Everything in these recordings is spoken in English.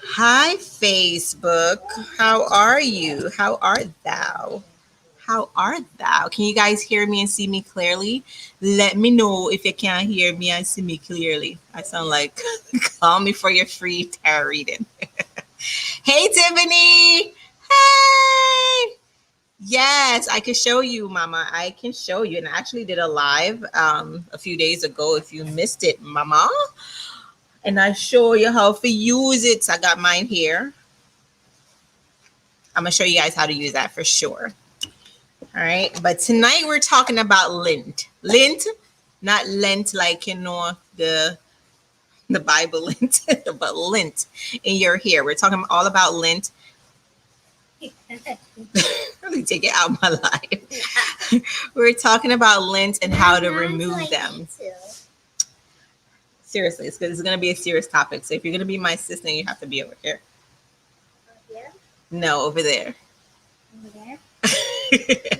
Hi, Facebook. How are you? How art thou? How art thou? Can you guys hear me and see me clearly? Let me know if you can't hear me and see me clearly. I sound like call me for your free tarot reading. Hey, Tiffany. Hey. Yes, I can show you, Mama. I can show you. And I actually did a live a few days ago. If you missed it, Mama. And I show you how to use it. So I got mine here. I'm gonna show you guys how to use that for sure. All right, but tonight we're talking about lint. Lint, not lint like the Bible lint, but lint in your hair. We're talking all about lint. Really take it out of my life. We're talking about lint and how to remove them. Seriously, it's going to be a serious topic. So if you're going to be my assistant, you have to be over here. Over here? No, over there. Over there?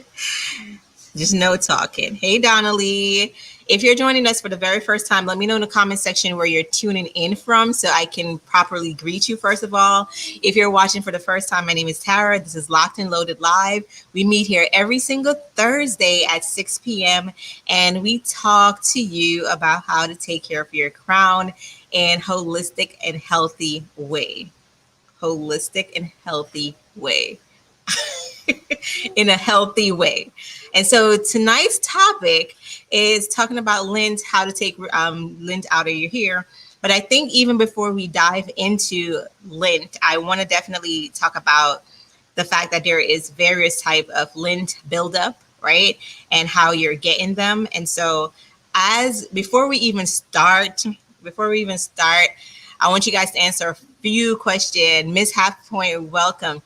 Just no talking. Hey, Donnelly. If you're joining us for the very first time, let me know in the comment section where you're tuning in from so I can properly greet you, first of all. If you're watching for the first time, my name is Tara. This is Locked and Loaded Live. We meet here every single Thursday at 6 p.m. and we talk to you about how to take care of your crown in holistic and healthy way. Holistic and healthy way. In a healthy way. And so tonight's topic is talking about lint, how to take lint out of your hair. But I think even before we dive into lint, I want to definitely talk about the fact that there is various type of lint buildup, right? And how you're getting them. And so before we even start, I want you guys to answer a few questions. Miss Half Point, welcome.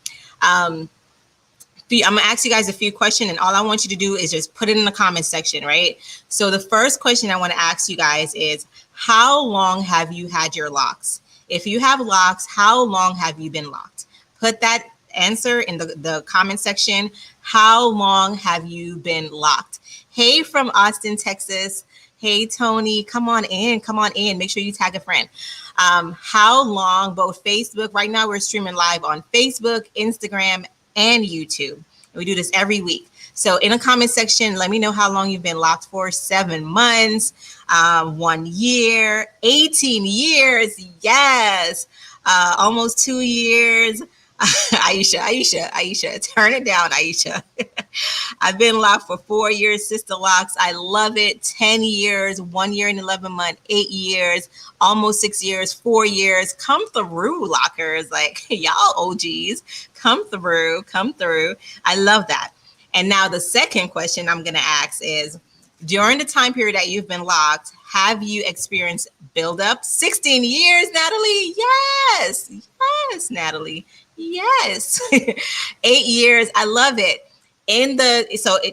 I'm gonna ask you guys a few questions, and all I want you to do is just put it in the comment section, right? So the first question I want to ask you guys is, how long have you had your locks? If you have locks, how long have you been locked? Put that answer in the comment section. How long have you been locked? Hey, from Austin, Texas. Hey, Tony, come on in. Make sure you tag a friend. How long, both Facebook, right now we're streaming live on Facebook, Instagram, and YouTube. We do this every week. So in the comment section, let me know how long you've been locked for. 7 months, 1 year, 18 years. Yes. Almost 2 years. Aisha, turn it down, Aisha. I've been locked for 4 years, Sister Locks. I love it. 10 years, 1 year and 11 months, 8 years, almost 6 years, 4 years. Come through, lockers. Like, y'all OGs, come through. I love that. And now the second question I'm going to ask is, during the time period that you've been locked, have you experienced buildup? 16 years, Natalie? Yes, Natalie. Yes. 8 years. I love it.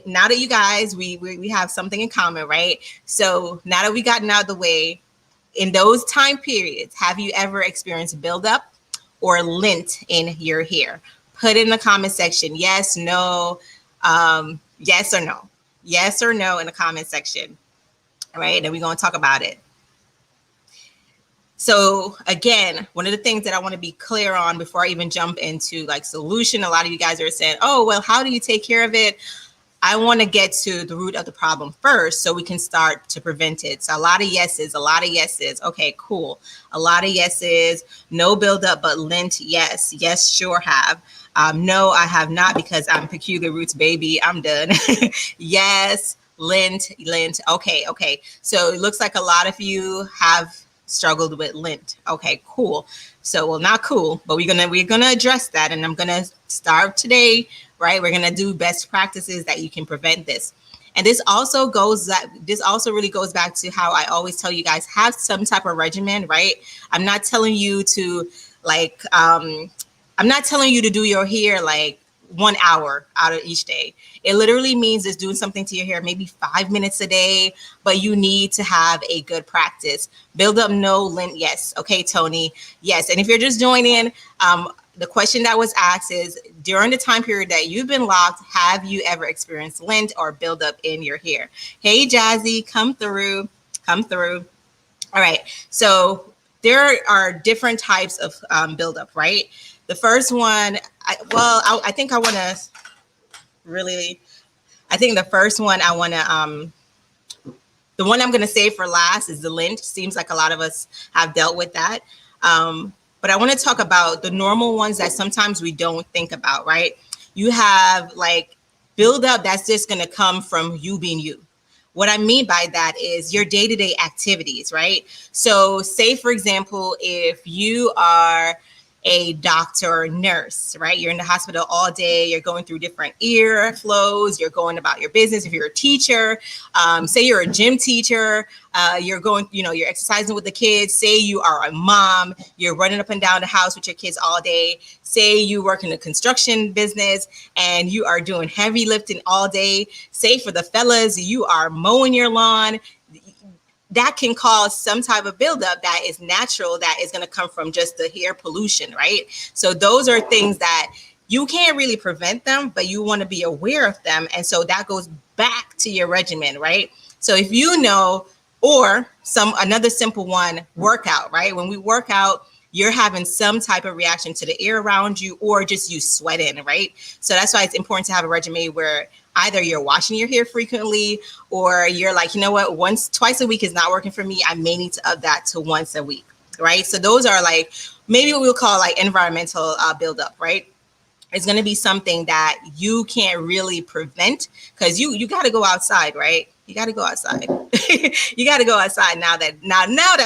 Now that you guys, we have something in common, right? So now that we gotten out of the way, in those time periods, have you ever experienced buildup or lint in your hair? Put it in the comment section. Yes, no, yes or no. Yes or no in the comment section. All right, and we're going to talk about it. So again, one of the things that I want to be clear on before I even jump into like solution, a lot of you guys are saying, oh, well, how do you take care of it? I want to get to the root of the problem first so we can start to prevent it. So a lot of yeses. Okay, cool. A lot of yeses. No buildup, but lint, yes, sure have. No, I have not, because I'm Peculiar Roots baby. I'm done. Yes, lint. Okay. So it looks like a lot of you have struggled with lint. Okay, cool. So, well, not cool, but we're gonna address that, and I'm gonna start today, right? We're gonna do best practices that you can prevent this. And this also really goes back to how I always tell you guys, have some type of regimen, right? I'm not telling you to like I'm not telling you to do your hair like 1 hour out of each day. It literally means just doing something to your hair, maybe 5 minutes a day, but you need to have a good practice. Build up, no. Lint, yes. Okay, Tony, yes. And if you're just joining, the question that was asked is, during the time period that you've been locked, have you ever experienced lint or buildup in your hair? Hey, Jazzy, come through. All right, so there are different types of buildup, right? The first one, I think the first one the one I'm going to save for last is the lint. Seems like a lot of us have dealt with that. But I want to talk about the normal ones that sometimes we don't think about, right? You have like buildup that's just going to come from you being you. What I mean by that is your day-to-day activities, right? So say, for example, if you are a doctor or nurse, right? You're in the hospital all day, you're going through different ear flows, you're going about your business. If you're a teacher, say you're a gym teacher, you're going, you're exercising with the kids. Say you are a mom, you're running up and down the house with your kids all day. Say you work in the construction business and you are doing heavy lifting all day. Say for the fellas, you are mowing your lawn. That can cause some type of buildup that is natural, that is going to come from just the hair pollution, right? So those are things that you can't really prevent them, but you want to be aware of them. And so that goes back to your regimen, right? So if you know, or another simple one, workout, right? When we work out, you're having some type of reaction to the air around you, or just you sweating, right? So that's why it's important to have a regimen where either you're washing your hair frequently, or you're like, you know what, twice a week is not working for me. I may need to up that to once a week, right? So those are like maybe what we'll call like environmental buildup, right? It's going to be something that you can't really prevent, because you got to go outside, right? You got to go outside. You got to go outside now that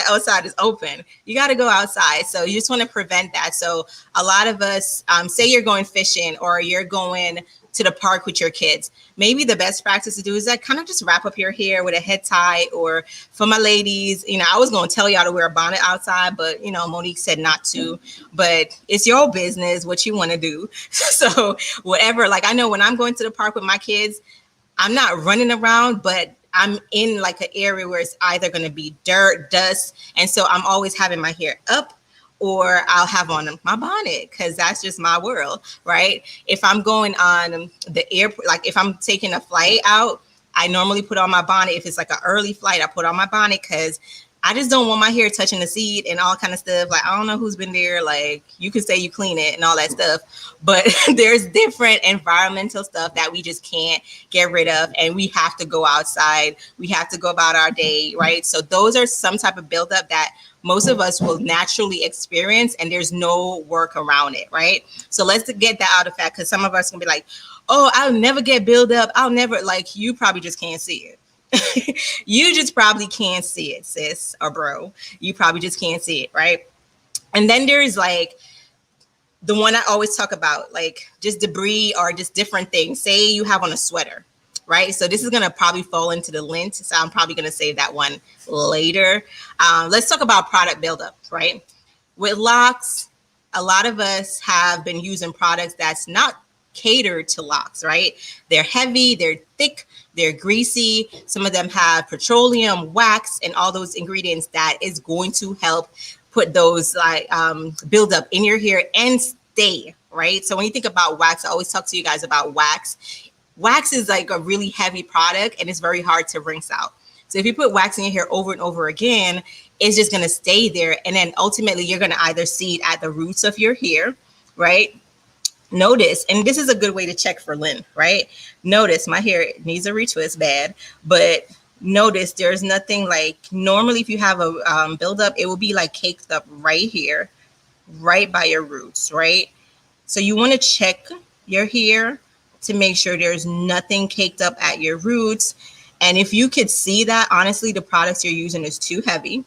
outside is open. You got to go outside. So you just want to prevent that. So a lot of us, say you're going fishing or you're going to the park with your kids, maybe the best practice to do is like kind of just wrap up your hair with a head tie. Or for my ladies, I was going to tell y'all to wear a bonnet outside, but Monique said not to. But it's your business what you want to do. So whatever, like I know when I'm going to the park with my kids, I'm not running around, but I'm in like an area where it's either going to be dirt, dust, and so I'm always having my hair up, or I'll have on my bonnet, because that's just my world, right? If I'm going on the airport, like if I'm taking a flight out, I normally put on my bonnet. If it's like an early flight, I put on my bonnet, because I just don't want my hair touching the seat and all kind of stuff. Like, I don't know who's been there. Like, you can say you clean it and all that stuff, but there's different environmental stuff that we just can't get rid of. And we have to go outside. We have to go about our day, right? So those are some type of buildup that most of us will naturally experience, and there's no work around it, right? So let's get that out of fact, because some of us can be like, oh, I'll never get buildup. I'll never, like, you probably just can't see it. You just probably can't see it, sis or bro. You probably just can't see it, right? And then there's like the one I always talk about, like just debris or just different things. Say you have on a sweater, right? So this is going to probably fall into the lint. So I'm probably going to save that one later. Let's talk about product buildup, right? With Locs, a lot of us have been using products that's not catered to locks, right? They're heavy, they're thick, they're greasy. Some of them have petroleum, wax, and all those ingredients that is going to help put those like build up in your hair and stay, right? So when you think about wax, I always talk to you guys about wax. Wax is like a really heavy product, and it's very hard to rinse out. So if you put wax in your hair over and over again, it's just going to stay there. And then ultimately you're going to either see it at the roots of your hair, right? Notice, and this is a good way to check for lint, right? Notice my hair needs a retwist bad, but notice there's nothing like, normally if you have a buildup, it will be like caked up right here, right by your roots, right? So you want to check your hair to make sure there's nothing caked up at your roots. And if you could see that, honestly, the products you're using is too heavy.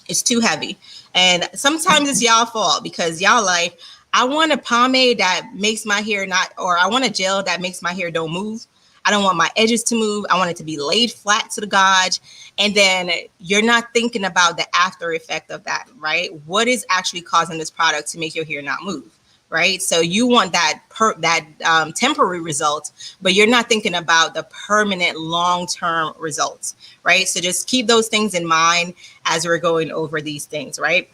It's too heavy. And sometimes it's y'all fault because y'all like, I want a pomade that makes my hair not, or I want a gel that makes my hair don't move. I don't want my edges to move. I want it to be laid flat to the gauge. And then you're not thinking about the after effect of that, right? What is actually causing this product to make your hair not move, right? So you want that temporary result, but you're not thinking about the permanent long-term results, right? So just keep those things in mind as we're going over these things, right?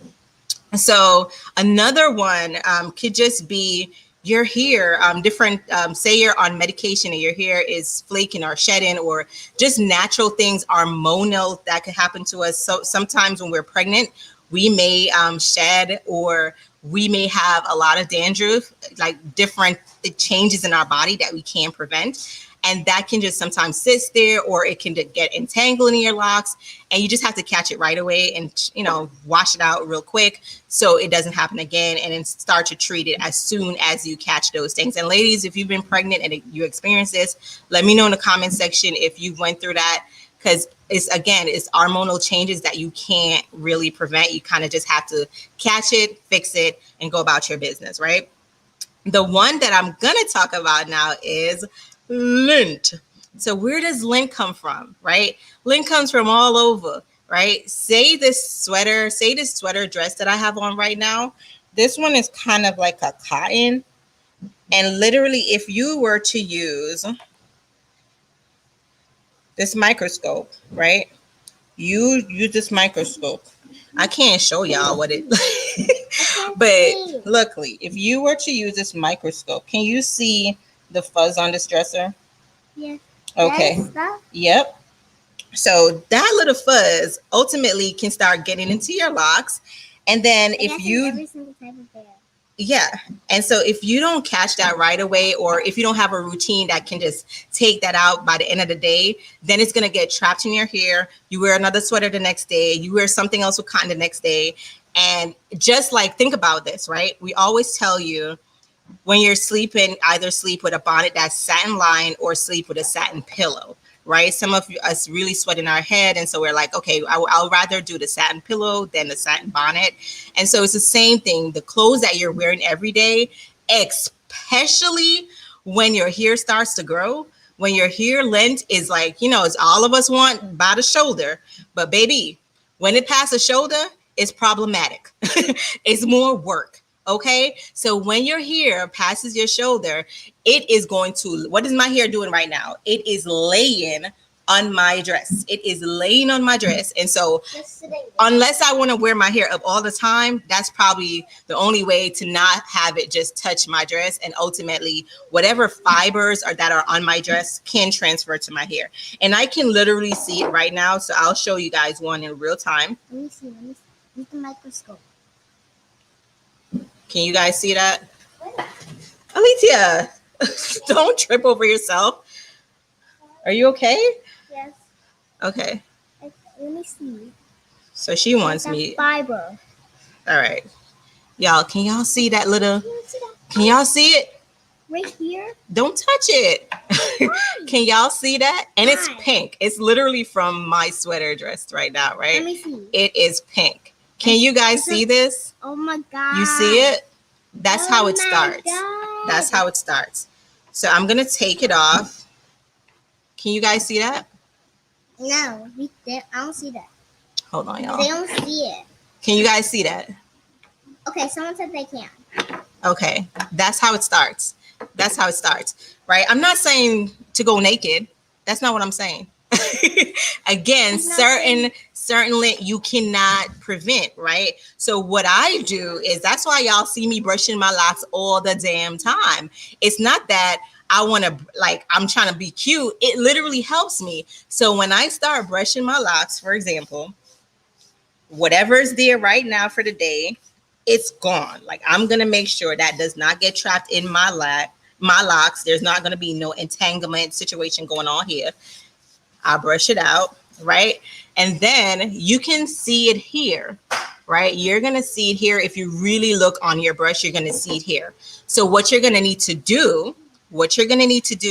So another one could just be your hair, different, say you're on medication and your hair is flaking or shedding, or just natural things, hormonal that could happen to us. So sometimes when we're pregnant, we may shed, or we may have a lot of dandruff, like different changes in our body that we can't prevent. And that can just sometimes sit there, or it can get entangled in your locks, and you just have to catch it right away and, you know, wash it out real quick so it doesn't happen again, and then start to treat it as soon as you catch those things. And ladies, if you've been pregnant and you experience this, let me know in the comment section if you went through that, because it's hormonal changes that you can't really prevent. You kind of just have to catch it, fix it, and go about your business, right? The one that I'm going to talk about now is lint. So where does lint come from, right? Lint comes from all over, right? Say this sweater dress that I have on right now, this one is kind of like a cotton. And literally, if you were to use this microscope, right? You use this microscope. I can't show y'all what it, but luckily, if you were to use this microscope, can you see the fuzz on this dresser? Yeah. Okay. Yep. So that little fuzz ultimately can start getting into your locks. And then if you, every single type of hair. Yeah. And so if you don't catch that right away, or if you don't have a routine that can just take that out by the end of the day, then it's going to get trapped in your hair. You wear another sweater the next day. You wear something else with cotton the next day. And just like, think about this, right? We always tell you, when you're sleeping, either sleep with a bonnet that's satin lined or sleep with a satin pillow, right? Some of us really sweat in our head. And so we're like, okay, I'll rather do the satin pillow than the satin bonnet. And so it's the same thing. The clothes that you're wearing every day, especially when your hair starts to grow, when your hair length is like, you know, it's all of us want by the shoulder. But baby, when it passes the shoulder, it's problematic. It's more work. Okay, so when your hair passes your shoulder, it is going to, what is my hair doing right now? It is laying on my dress. It is laying on my dress. And so unless I want to wear my hair up all the time, that's probably the only way to not have it just touch my dress. And ultimately, whatever fibers that are on my dress can transfer to my hair. And I can literally see it right now. So I'll show you guys one in real time. Let me see. Use the microscope. Can you guys see that? Alicia, don't trip over yourself. Are you okay? Yes. Okay. Let me see. So she wants me. Fiber. All right. Y'all, can y'all see that little? Can y'all see it? Right here? Don't touch it. Can y'all see that? And it's pink. It's literally from my sweater dress right now, right? Let me see. It is pink. Can you guys see this? Oh my God. You see it? That's how it starts. God. That's how it starts. So I'm going to take it off. Can you guys see that? No, I don't see that. Hold on, y'all. They don't see it. Can you guys see that? Okay, someone said they can. Okay, that's how it starts. That's how it starts, right? I'm not saying to go naked. That's not what I'm saying. Again, certainly you cannot prevent, right? So what I do is, that's why y'all see me brushing my locks all the damn time. It's not that I want to, like, I'm trying to be cute. It literally helps me. So when I start brushing my locks, for example, whatever's there right now for the day, it's gone. Like, I'm going to make sure that does not get trapped in my locks. There's not going to be no entanglement situation going on here. I brush it out, right? And then you can see it here. right? You're going to see it here. If you really look on your brush, you're going to see it here. So what you're going to need to do,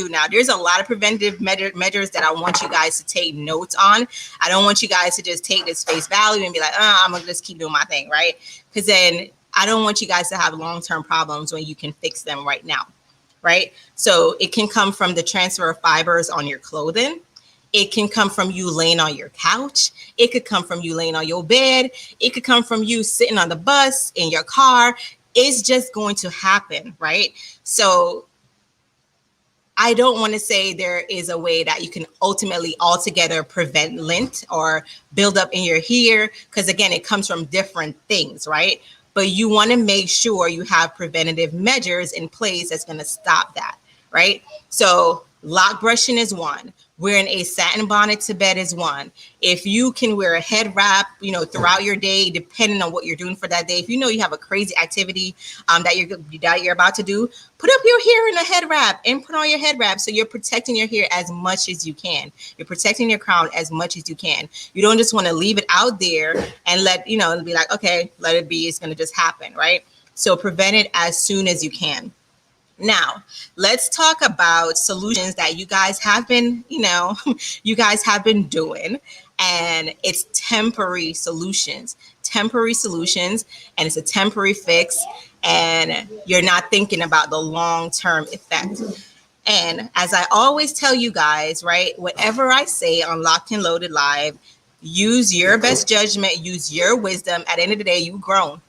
now, there's a lot of preventative measures that I want you guys to take notes on. I don't want you guys to just take this face value and be like, I'm going to just keep doing my thing, right? Because then I don't want you guys to have long-term problems when you can fix them right now, right? So it can come from the transfer of fibers on your clothing. It can come from you laying on your couch. It could come from you laying on your bed. It could come from you sitting on the bus, in your car. It's just going to happen, right? So I don't want to say there is a way that you can ultimately altogether prevent lint or build up in your hair, because again, it comes from different things, right? But you want to make sure you have preventative measures in place that's going to stop that, right? So lock brushing is one. Wearing a satin bonnet to bed is one. If you can wear a head wrap, throughout your day, depending on what you're doing for that day. If you know you have a crazy activity that you're about to do, put up your hair in a head wrap and put on your head wrap. So you're protecting your hair as much as you can. You're protecting your crown as much as you can. You don't just want to leave it out there and be like, okay, let it be. It's going to just happen, right? So prevent it as soon as you can. Now, let's talk about solutions that you guys have been, doing, and it's temporary solutions, and it's a temporary fix, and you're not thinking about the long-term effect. And as I always tell you guys, right, whatever I say on Locked and Loaded Live, use your best judgment, use your wisdom. At the end of the day, you're grown.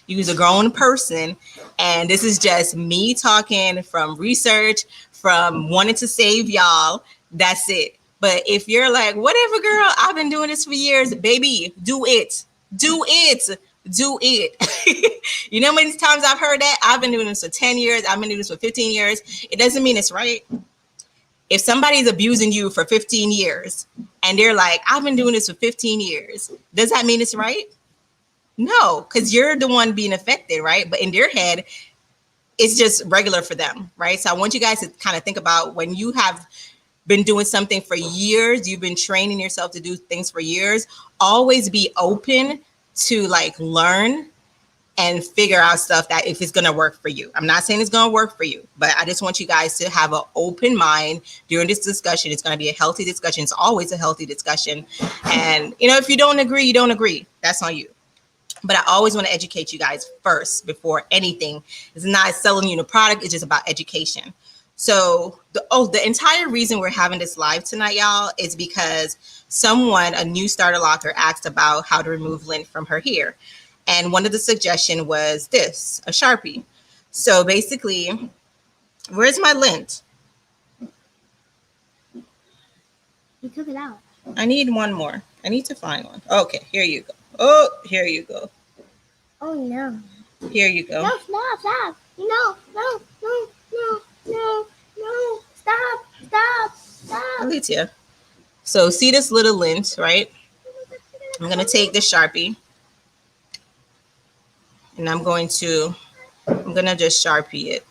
You's a grown person, and this is just me talking from research, from wanting to save y'all. That's it. But if you're like, whatever, girl, I've been doing this for years, baby, do it. You know how many times I've heard that? I've been doing this for 10 years. I've been doing this for 15 years. It doesn't mean it's right. If somebody's abusing you for 15 years and they're like, I've been doing this for 15 years, does that mean it's right? No, because you're the one being affected, right? But in their head, it's just regular for them, right? So I want you guys to kind of think about when you have been doing something for years, you've been training yourself to do things for years, always be open to learn and figure out stuff that if it's going to work for you. I'm not saying it's going to work for you, but I just want you guys to have an open mind during this discussion. It's going to be a healthy discussion. It's always a healthy discussion. And, if you don't agree, you don't agree. That's on you. But I always want to educate you guys first before anything. It's not selling you the product. It's just about education. So the entire reason we're having this live tonight, y'all, is because a new starter locker, asked about how to remove lint from her hair. And one of the suggestions was this, a Sharpie. So basically, where's my lint? You took it out. I need one more. I need to find one. Okay, here you go. Oh, here you go. Oh, no. Here you go. No, stop. No. Stop. Alicia. So see this little lint, right? I'm going to take the Sharpie. And I'm going to just Sharpie it.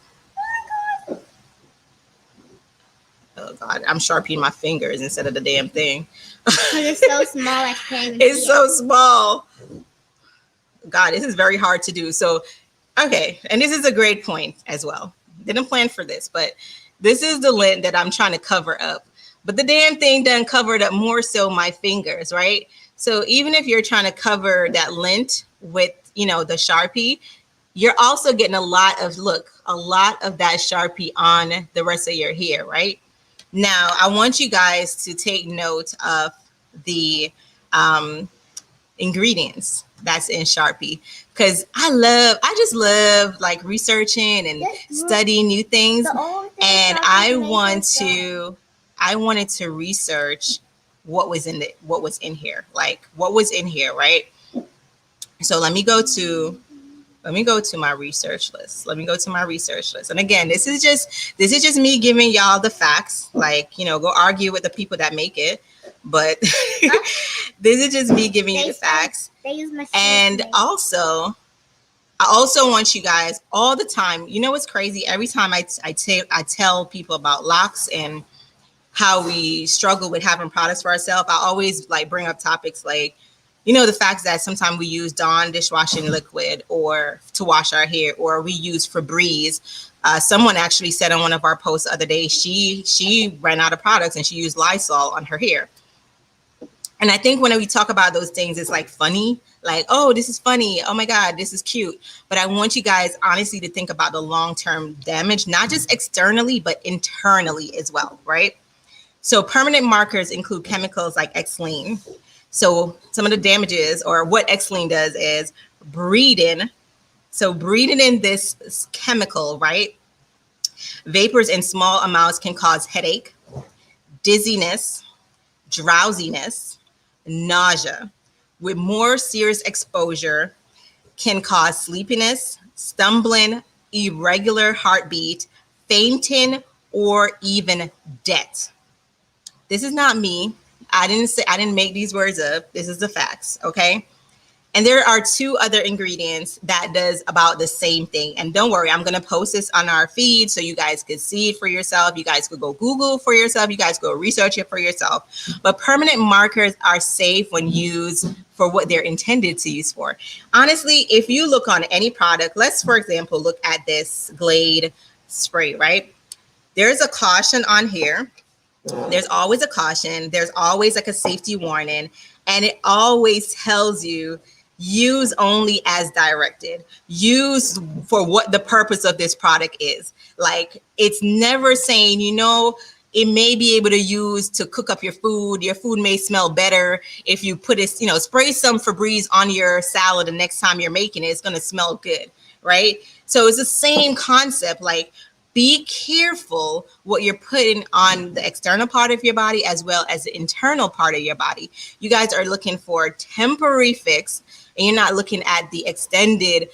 Oh, God. I'm Sharpieing my fingers instead of the damn thing. It's so small, I can't even It's see so it. small. God, this is very hard to do. So, okay. And this is a great point as well. Didn't plan for this, but this is the lint that I'm trying to cover up. But the damn thing done covered up more so my fingers, right? So even if you're trying to cover that lint with, the Sharpie, you're also getting a lot of that Sharpie on the rest of your hair, right? Now, I want you guys to take note of the ingredients that's in Sharpie, because I just love researching and studying new things. And I wanted to research what was in here, what was in here, right? So let me go to my research list. And again, this is just me giving y'all the facts. Go argue with the people that make it. But this is just me giving you the facts. And also, I also want you guys all the time. You know what's crazy? Every time I tell people about Locs and how we struggle with having products for ourselves, I always bring up topics like You know, the fact that sometimes we use Dawn dishwashing liquid or to wash our hair, or we use Febreze. Someone actually said on one of our posts the other day, she ran out of products and she used Lysol on her hair. And I think when we talk about those things, it's like funny, like, oh, this is funny. Oh my God, this is cute. But I want you guys honestly to think about the long-term damage, not just externally, but internally as well, right? So permanent markers include chemicals like xylene. So some of the damages, or what xylene does, is breathing. So breathing in this chemical, right? Vapors in small amounts can cause headache, dizziness, drowsiness, nausea. With more serious exposure, can cause sleepiness, stumbling, irregular heartbeat, fainting, or even death. This is not me. I didn't make these words up. This is the facts, okay? And there are 2 other ingredients that does about the same thing. And don't worry, I'm going to post this on our feed so you guys can see it for yourself. You guys could go Google for yourself. You guys go research it for yourself. But permanent markers are safe when used for what they're intended to use for. Honestly, if you look on any product, let's, for example, look at this Glade spray, right? There's a caution on here. There's always a caution. There's always like a safety warning. And it always tells you, use only as directed. Use for what the purpose of this product is. Like, it's never saying, you know, it may be able to use to cook up your food. Your food may smell better if you put it, you know, spray some Febreze on your salad the next time you're making it. It's going to smell good, right? So it's the same concept. Like, be careful what you're putting on the external part of your body as well as the internal part of your body. You guys are looking for a temporary fix, and you're not looking at the extended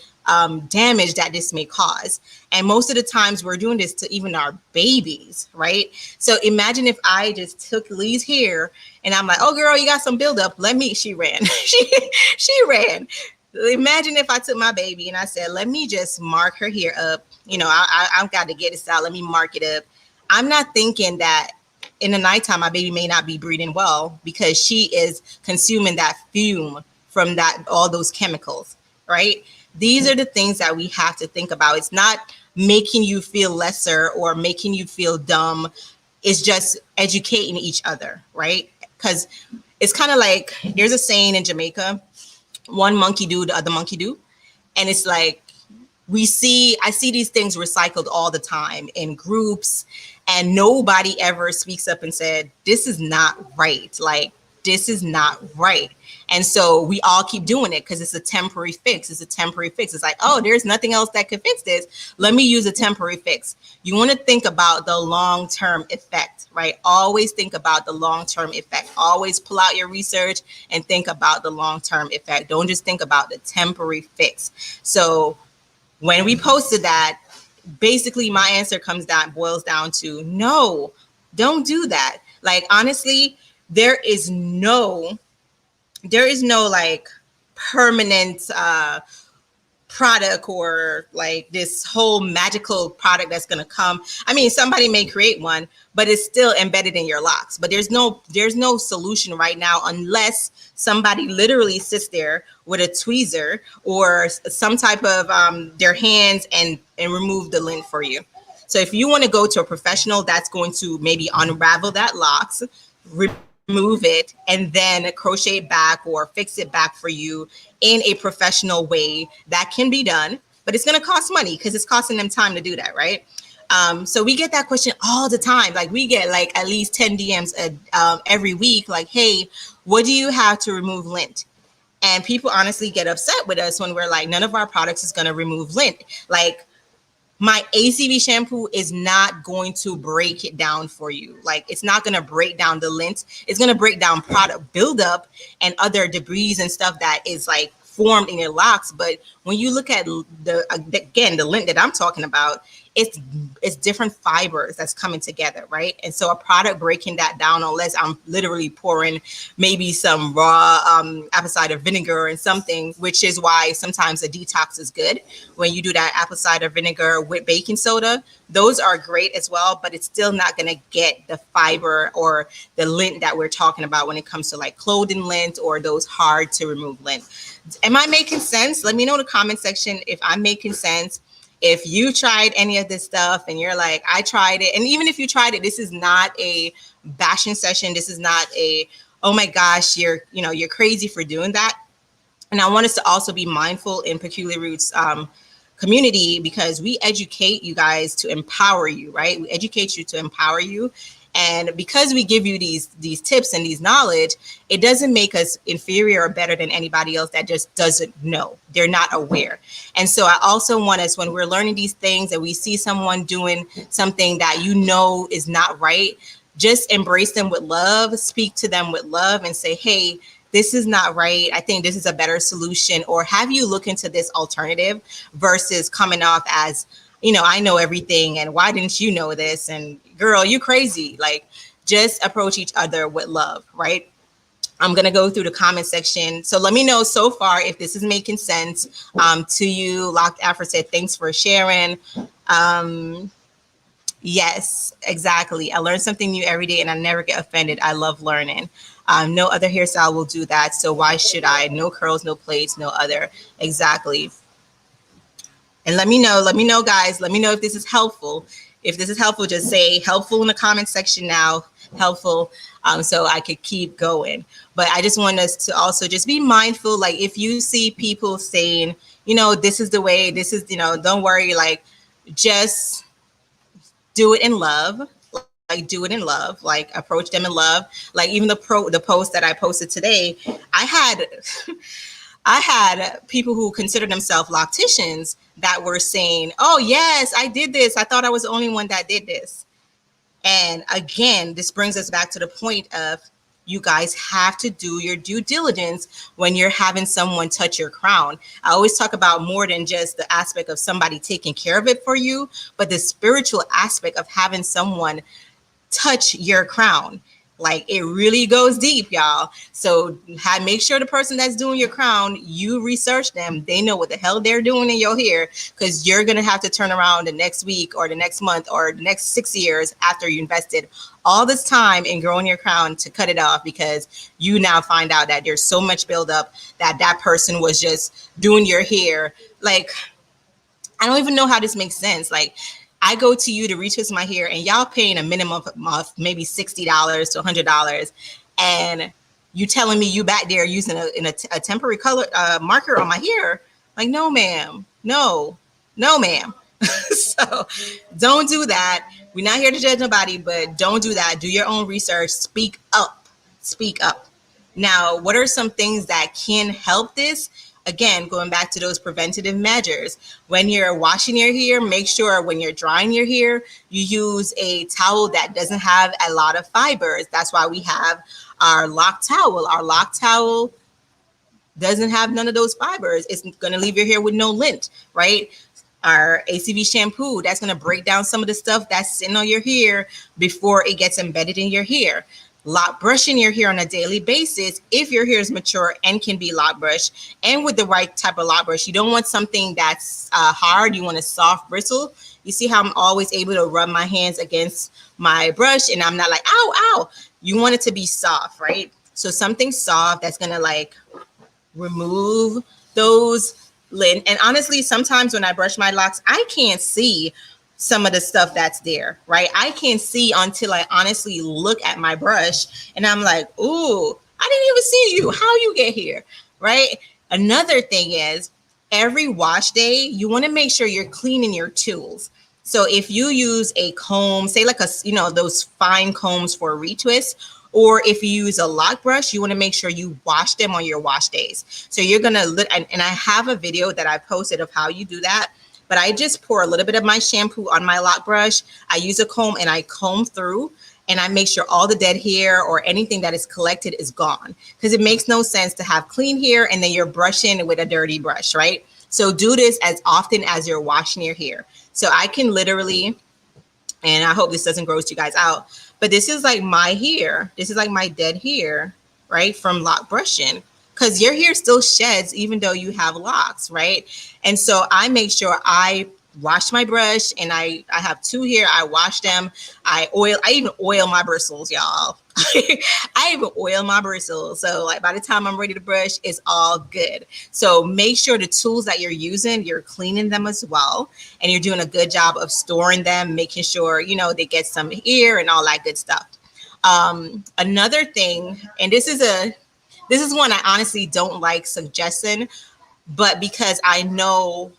damage that this may cause. And most of the times we're doing this to even our babies, right? So imagine if I just took Lee's hair and I'm like, oh girl, you got some buildup. She ran. she ran. Imagine if I took my baby and I said, let me just mark her hair up. You know, I've got to get this out. Let me mark it up. I'm not thinking that in the nighttime, my baby may not be breathing well because she is consuming that fume from all those chemicals, right? These are the things that we have to think about. It's not making you feel lesser or making you feel dumb. It's just educating each other, right? Because it's kind of like, there's a saying in Jamaica, one monkey do, the other monkey do. And it's like, I see these things recycled all the time in groups, and nobody ever speaks up and said, this is not right. Like, this is not right. And so we all keep doing it because it's a temporary fix. It's a temporary fix. It's like, oh, there's nothing else that could fix this. Let me use a temporary fix. You want to think about the long-term effect, right? Always think about the long-term effect. Always pull out your research and think about the long-term effect. Don't just think about the temporary fix. So when we posted that, basically my answer boils down to, no, don't do that. Like, honestly, there is no like permanent product or like this whole magical product that's going to come. I mean, somebody may create one, but it's still embedded in your locks. But there's no solution right now unless somebody literally sits there with a tweezer or some type of their hands and remove the lint for you. So if you want to go to a professional that's going to maybe unravel that locks, remove it, and then crochet it back or fix it back for you in a professional way, that can be done, but it's going to cost money because it's costing them time to do that, right? So we get that question all the time. Like, we get like at least 10 DMs every week, like, hey, what do you have to remove lint? And people honestly get upset with us when we're like, none of our products is going to remove lint. Like, my ACV shampoo is not going to break it down for you. Like, it's not going to break down the lint. It's going to break down product buildup and other debris and stuff that is like formed in your locks. But when you look at the lint that I'm talking about, it's different fibers that's coming together, right? And so a product breaking that down, unless I'm literally pouring maybe some raw apple cider vinegar and something, which is why sometimes a detox is good when you do that apple cider vinegar with baking soda. Those are great as well, but it's still not going to get the fiber or the lint that we're talking about when it comes to like clothing lint or those hard to remove lint. Am I making sense? Let me know in the comment section if I'm making sense. If you tried any of this stuff and you're like, I tried it. And even if you tried it, this is not a bashing session. This is not a, oh my gosh, you're crazy for doing that. And I want us to also be mindful in Peculiar Roots community, because we educate you guys to empower you, right? We educate you to empower you. And because we give you these tips and these knowledge, it doesn't make us inferior or better than anybody else that just doesn't know. They're not aware. And so I also want us, when we're learning these things and we see someone doing something that is not right, just embrace them with love, speak to them with love and say, hey, this is not right. I think this is a better solution. Or have you look into this alternative versus coming off as, I know everything and why didn't you know this? And girl, you crazy. Like, just approach each other with love, right? I'm going to go through the comment section. So let me know so far if this is making sense to you. Locked Afro said, thanks for sharing. Yes, exactly. I learn something new every day and I never get offended. I love learning. No other hairstyle will do that. So why should I? No curls, no plaits, no other. Exactly. And let me know, guys. Let me know if this is helpful. If this is helpful, just say helpful in the comment section now. Helpful, so I could keep going. But I just want us to also just be mindful. Like, if you see people saying, this is the way, this is, don't worry, like, just do it in love. Like, do it in love, like approach them in love. Like, even the post that I posted today, I had people who consider themselves locticians that were saying, oh yes, I did this. I thought I was the only one that did this. And again, this brings us back to the point of, you guys have to do your due diligence when you're having someone touch your crown. I always talk about more than just the aspect of somebody taking care of it for you, but the spiritual aspect of having someone touch your crown. Like, it really goes deep, y'all. So make sure the person that's doing your crown, you research them. They know what the hell they're doing in your hair, because you're going to have to turn around the next week or the next month or the next 6 years after you invested all this time in growing your crown to cut it off, because you now find out that there's so much buildup that person was just doing your hair. Like, I don't even know how this makes sense. Like, I go to you to retwist my hair and y'all paying a minimum of maybe $60 to $100. And you telling me you back there using a temporary color marker on my hair. Like, no, ma'am. No, ma'am. So don't do that. We're not here to judge nobody, but don't do that. Do your own research. Speak up. Speak up. Now, what are some things that can help this? Again, going back to those preventative measures. When you're washing your hair, make sure when you're drying your hair, you use a towel that doesn't have a lot of fibers. That's why we have our lock towel. Our lock towel doesn't have none of those fibers. It's going to leave your hair with no lint, right? Our ACV shampoo, that's going to break down some of the stuff that's sitting on your hair before it gets embedded in your hair. Lock brushing your hair on a daily basis if your hair is mature and can be lock brushed, and with the right type of lock brush. You don't want something that's hard. You want a soft bristle. You see how I'm always able to rub my hands against my brush and I'm not like, ow, ow. You want it to be soft, right? So something soft that's going to like remove those lint. And honestly, sometimes when I brush my locks, I can't see some of the stuff that's there, right? I can't see until I honestly look at my brush and I'm like, ooh, I didn't even see you. How you get here, right? Another thing is, every wash day, you want to make sure you're cleaning your tools. So if you use a comb, say like those fine combs for a retwist, or if you use a lock brush, you want to make sure you wash them on your wash days. So you're going to, and I have a video that I posted of how you do that. But I just pour a little bit of my shampoo on my lock brush. I use a comb and I comb through and I make sure all the dead hair or anything that is collected is gone. Because it makes no sense to have clean hair and then you're brushing with a dirty brush, right? So do this as often as you're washing your hair. So I can literally, and I hope this doesn't gross you guys out, but this is like my hair. This is like my dead hair, right? From lock brushing. Because your hair still sheds even though you have locks, right? And so I make sure I wash my brush, and I have two here. I wash them. I even oil my bristles, y'all. I even oil my bristles. So like by the time I'm ready to brush, it's all good. So make sure the tools that you're using, you're cleaning them as well. And you're doing a good job of storing them, making sure, they get some air and all that good stuff. Another thing, and this is one I honestly don't like suggesting, but because I know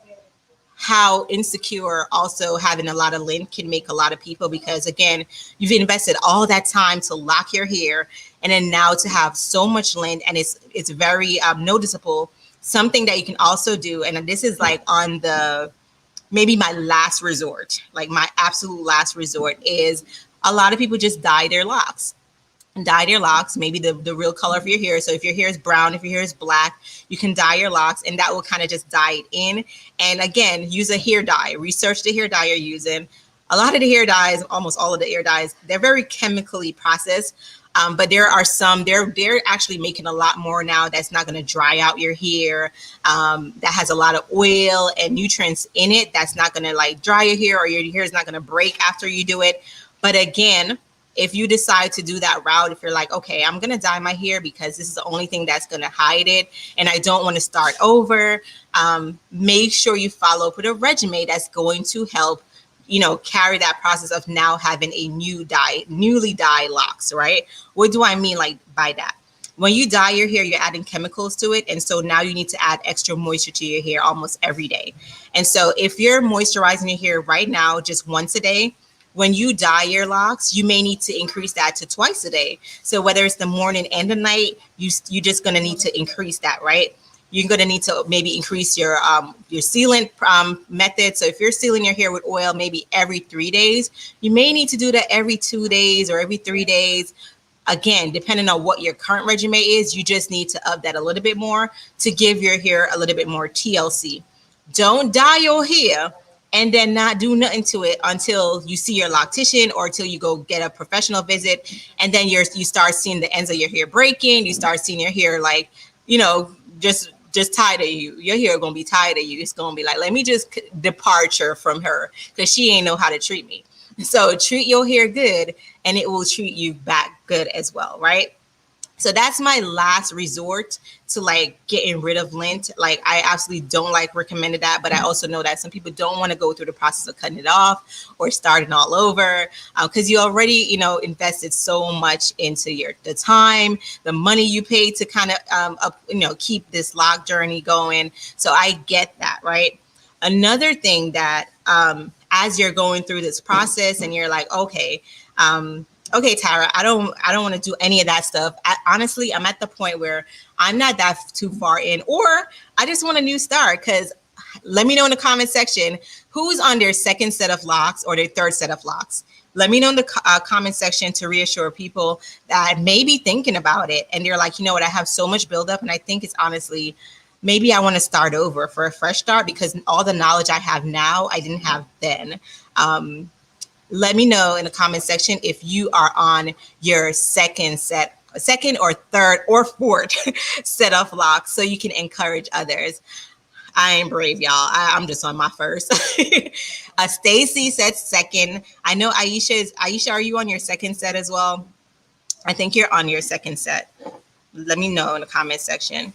how insecure also having a lot of lint can make a lot of people, because again, you've invested all that time to lock your hair, and then now to have so much lint, and it's very noticeable. Something that you can also do, and this is like on the maybe my last resort, like my absolute last resort, is a lot of people just dye their locks. Dye your locks, maybe the real color of your hair. So if your hair is brown, if your hair is black, you can dye your locks, and that will kind of just dye it in. And again, use a hair dye. Research the hair dye you're using. A lot of the hair dyes, almost all of the hair dyes, they're very chemically processed. But there are some, they're actually making a lot more now that's not going to dry out your hair, that has a lot of oil and nutrients in it, that's not going to like dry your hair, or your hair is not going to break after you do it. But again, if you decide to do that route, if you're like, okay, I'm going to dye my hair because this is the only thing that's going to hide it, and I don't want to start over, make sure you follow up with a regimen that's going to help, carry that process of now having a newly dyed locks, right? What do I mean like by that? When you dye your hair, you're adding chemicals to it. And so now you need to add extra moisture to your hair almost every day. And so if you're moisturizing your hair right now, just once a day, when you dye your locks, you may need to increase that to twice a day. So whether it's the morning and the night, you're just going to need to increase that, right? You're going to need to maybe increase your sealant method. So if you're sealing your hair with oil, maybe every 3 days, you may need to do that every 2 days or every 3 days. Again, depending on what your current regimen is, you just need to up that a little bit more to give your hair a little bit more TLC. Don't dye your hair and then not do nothing to it until you see your loctician or until you go get a professional visit. And then you start seeing the ends of your hair breaking. You start seeing your hair like, just tired of you. Your hair gonna be tired of you. It's gonna be like, let me just departure from her because she ain't know how to treat me. So treat your hair good and it will treat you back good as well, right? So that's my last resort to like getting rid of lint. Like I absolutely don't like recommended that, but I also know that some people don't want to go through the process of cutting it off or starting all over because you already, invested so much into the time, the money you paid to kind of, keep this lock journey going. So I get that, right? Another thing that as you're going through this process and you're like, okay, Tara, I don't want to do any of that stuff. Honestly, I'm at the point where I'm not that too far in, or I just want a new start. Because let me know in the comment section who's on their second set of locks or their third set of locks. Let me know in the comment section to reassure people that may be thinking about it and they're like, you know what, I have so much buildup and I think it's honestly, maybe I want to start over for a fresh start because all the knowledge I have now, I didn't have then. Let me know in the comment section if you are on your second or third or fourth set of locks so you can encourage others. I ain't brave, y'all. I'm just on my first. Stacy said second. I know Aisha, are you on your second set as well? I think you're on your second set. Let me know in the comment section.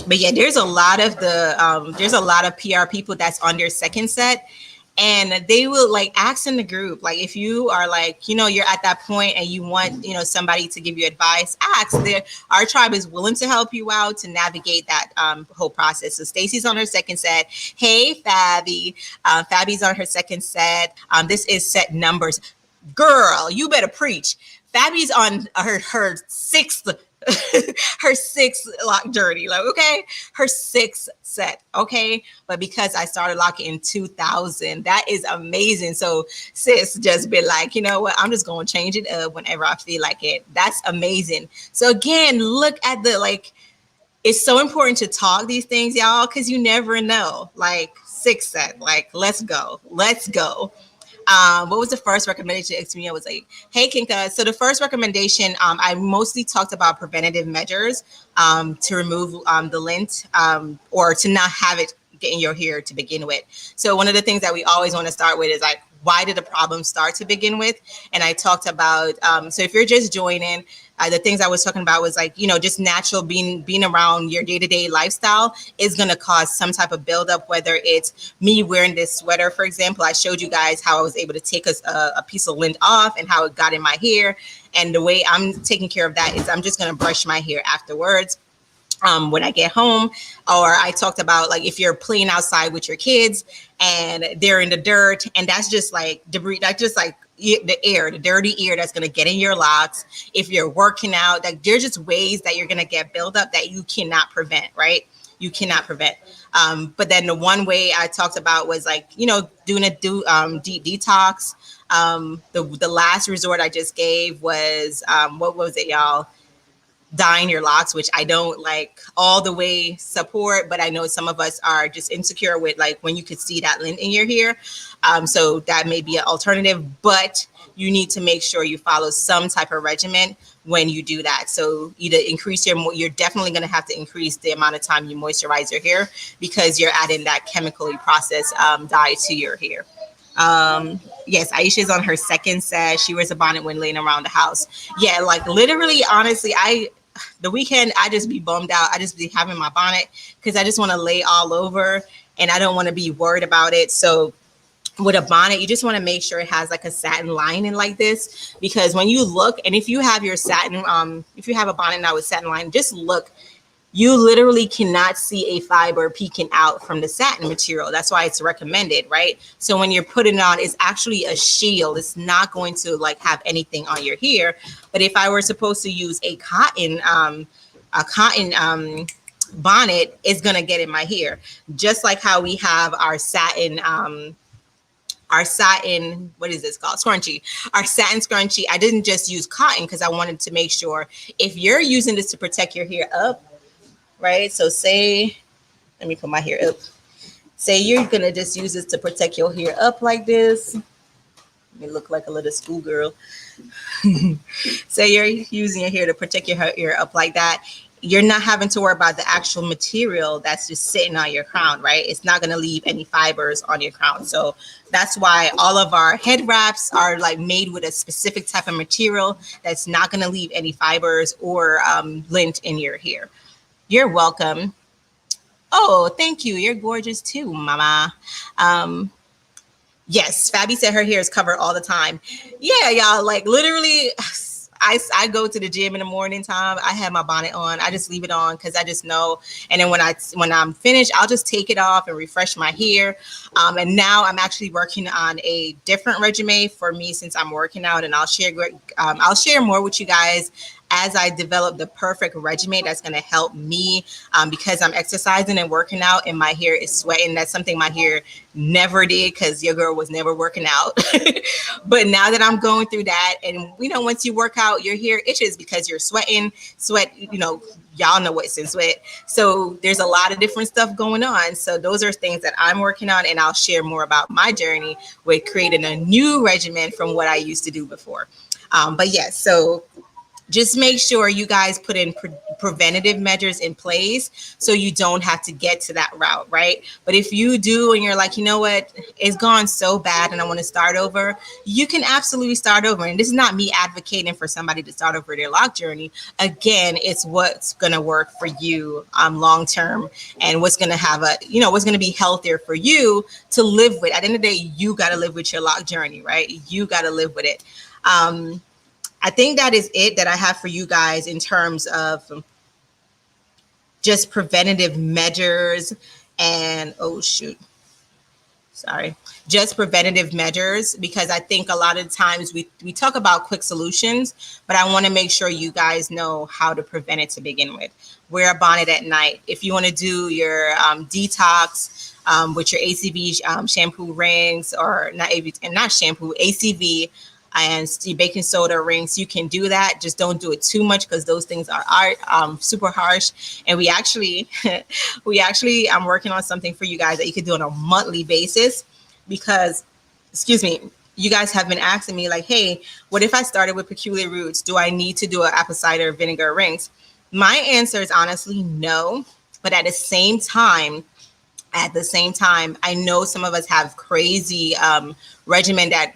But yeah, there's a lot of PR people that's on their second set, and they will like ask in the group, like if you are like, you're at that point and you want, somebody to give you advice, ask. Our tribe is willing to help you out to navigate that whole process. So Stacy's on her second set. Hey, Fabi. Fabi's on her second set. This is set numbers. Girl, you better preach. Fabi's on her sixth her sixth lock journey. Like, okay, her sixth set. Okay. But because I started locking in 2000, that is amazing. So sis just been like, you know what? I'm just going to change it up whenever I feel like it. That's amazing. So again, look at the, like, it's so important to talk these things, y'all, because you never know. Like, sixth set, like, let's go. Let's go. What was the first recommendation to me? I was like, hey, Kinka. So the first recommendation, I mostly talked about preventative measures to remove the lint or to not have it get in your hair to begin with. So one of the things that we always want to start with is like, why did the problem start to begin with? And I talked about, so if you're just joining, the things I was talking about was like, you know, just natural being around your day-to-day lifestyle is going to cause some type of buildup, whether it's me wearing this sweater, for example. I showed you guys how I was able to take a piece of lint off and how it got in my hair. And the way I'm taking care of that is I'm just going to brush my hair afterwards. When I get home. Or I talked about, like, if you're playing outside with your kids and they're in the dirt, and that's just like debris, that's just like the air, the dirty air that's going to get in your locks. If you're working out, like, there's just ways that you're going to get buildup that you cannot prevent, right? You cannot prevent. But then the one way I talked about was, like, you know, doing a deep detox. The last resort I just gave was, what was it, y'all? Dyeing your locks, which I don't like all the way support, but I know some of us are just insecure with, like, when you could see that lint in your hair. So that may be an alternative, but you need to make sure you follow some type of regimen when you do that. So either you're definitely going to have to increase the amount of time you moisturize your hair, because you're adding that chemically processed dye to your hair. Yes, Aisha's on her second set. She wears a bonnet when laying around the house. Yeah, like, literally, honestly, the weekend, I just be bummed out. I just be having my bonnet because I just want to lay all over and I don't want to be worried about it. So with a bonnet, you just want to make sure it has like a satin lining like this, because when you look, and if you have your satin, if you have a bonnet now with satin lining, just look, you literally cannot see a fiber peeking out from the satin material. That's why it's recommended, right? So when you're putting it on, it's actually a shield. It's not going to, like, have anything on your hair. But if I were supposed to use a cotton bonnet, it's gonna get in my hair. Just like how we have our satin, what is this called? Scrunchie. Our satin scrunchie. I didn't just use cotton because I wanted to make sure, if you're using this to protect your hair up, right? So say, let me put my hair up. Say you're gonna just use this to protect your hair up like this. Let me look like a little schoolgirl. Say you're using your hair to protect your hair up like that. You're not having to worry about the actual material that's just sitting on your crown, right? It's not gonna leave any fibers on your crown. So that's why all of our head wraps are, like, made with a specific type of material that's not gonna leave any fibers or lint in your hair. You're welcome. Oh, thank you. You're gorgeous too, mama. Yes, Fabi said her hair is covered all the time. Yeah, y'all, like, literally, I go to the gym in the morning time. I have my bonnet on. I just leave it on because I just know. And then when I'm finished, I'll just take it off and refresh my hair. And now I'm actually working on a different regimen for me since I'm working out, and I'll share more with you guys as I develop the perfect regimen that's going to help me, because I'm exercising and working out and my hair is sweating. That's something my hair never did because your girl was never working out. But now that I'm going through that, and, you know, once you work out, your hair itches because you're sweating. You know, y'all know what's in sweat. So there's a lot of different stuff going on. So those are things that I'm working on, and I'll share more about my journey with creating a new regimen from what I used to do before. But yes, so just make sure you guys put in preventative measures in place so you don't have to get to that route, right? But if you do and you're like, you know what, it's gone so bad and I want to start over, you can absolutely start over. And this is not me advocating for somebody to start over their lock journey. Again, it's what's going to work for you long term, and what's going to have what's going to be healthier for you to live with. At the end of the day, you got to live with your lock journey, right? You got to live with it. I think that is it that I have for you guys in terms of just preventative measures. And oh shoot, sorry, just preventative measures, because I think a lot of times we talk about quick solutions, but I want to make sure you guys know how to prevent it to begin with. Wear a bonnet at night. If you want to do your detox with your ACV shampoo rings, or not AV, and not shampoo, ACV and baking soda rings, you can do that. Just don't do it too much, because those things are super harsh. And we actually I'm working on something for you guys that you could do on a monthly basis, because, excuse me, you guys have been asking me like, hey, what if I started with peculiar roots? Do I need to do an apple cider vinegar rings? My answer is honestly no. But at the same time, I know some of us have crazy regimen, that,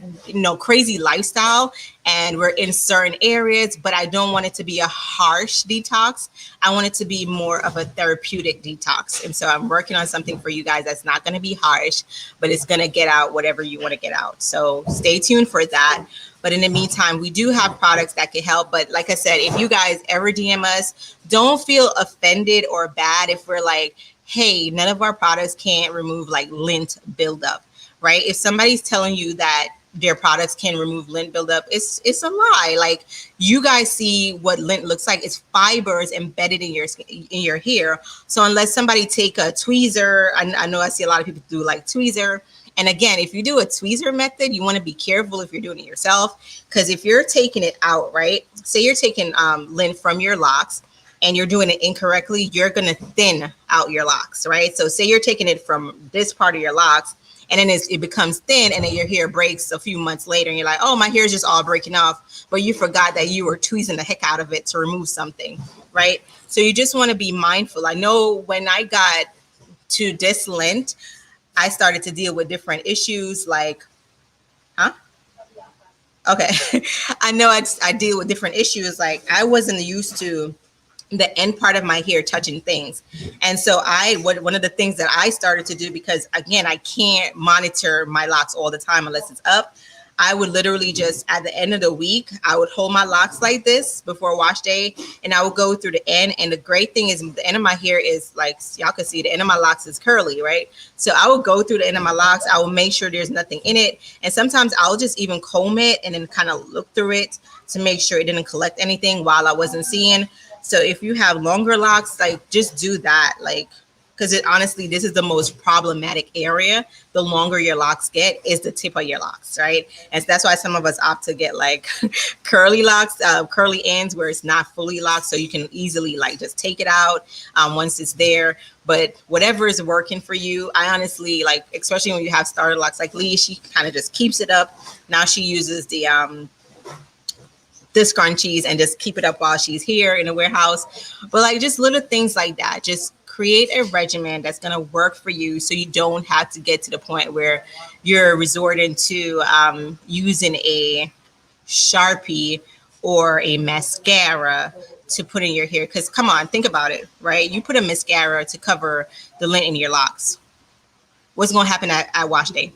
crazy lifestyle, and we're in certain areas, but I don't want it to be a harsh detox. I want it to be more of a therapeutic detox. And so I'm working on something for you guys that's not going to be harsh, but it's going to get out whatever you want to get out. So stay tuned for that. But in the meantime, we do have products that can help. But like I said, if you guys ever DM us, don't feel offended or bad if we're like, hey, none of our products can't remove like lint buildup, right? If somebody's telling you that their products can remove lint buildup, it's a lie. Like, you guys see what lint looks like. It's fibers embedded in your hair. So unless somebody take a tweezer, I know I see a lot of people do like tweezer. And again, if you do a tweezer method, you want to be careful if you're doing it yourself, because if you're taking it out, right? Say you're taking lint from your locks, and you're doing it incorrectly, you're going to thin out your locks, right? So say you're taking it from this part of your locks, and then it becomes thin, and then your hair breaks a few months later, and you're like, oh, my hair is just all breaking off, but you forgot that you were tweezing the heck out of it to remove something, right? So you just want to be mindful. I know when I got to this lint, I started to deal with different issues like, okay. I know I deal with different issues. Like, I wasn't used to the end part of my hair touching things. And so one of the things that I started to do, because again, I can't monitor my locks all the time unless it's up, I would literally just, at the end of the week, I would hold my locks like this before wash day, and I would go through the end. And the great thing is, the end of my hair is like, y'all can see the end of my locks is curly, right? So I would go through the end of my locks. I will make sure there's nothing in it. And sometimes I'll just even comb it and then kind of look through it to make sure it didn't collect anything while I wasn't seeing. So if you have longer locks, like, just do that, like, because it honestly, this is the most problematic area. The longer your locks get is the tip of your locks, right? And that's why some of us opt to get like curly locks, curly ends where it's not fully locked, so you can easily like just take it out once it's there. But whatever is working for you, I honestly like, especially when you have starter locks like Lee, she kind of just keeps it up. Now she uses the scrunchies and just keep it up while she's here in the warehouse. But like, just little things like that, just create a regimen that's going to work for you, so you don't have to get to the point where you're resorting to using a sharpie or a mascara to put in your hair. Because come on, think about it, right? You put a mascara to cover the lint in your locks. What's going to happen at wash day?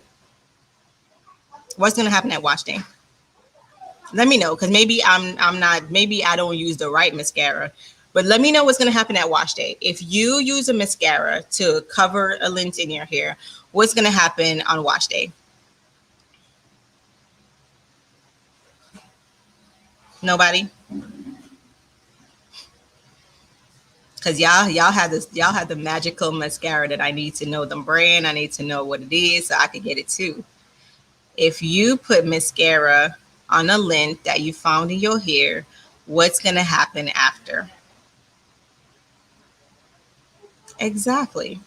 What's going to happen at wash day? Let me know, because maybe maybe I don't use the right mascara. But let me know what's going to happen at wash day. If you use a mascara to cover a lint in your hair, what's going to happen on wash day? Nobody? Because y'all have the magical mascara that I need to know the brand. I need to know what it is so I can get it too. If you put mascara on a lint that you found in your hair, what's going to happen after? Exactly.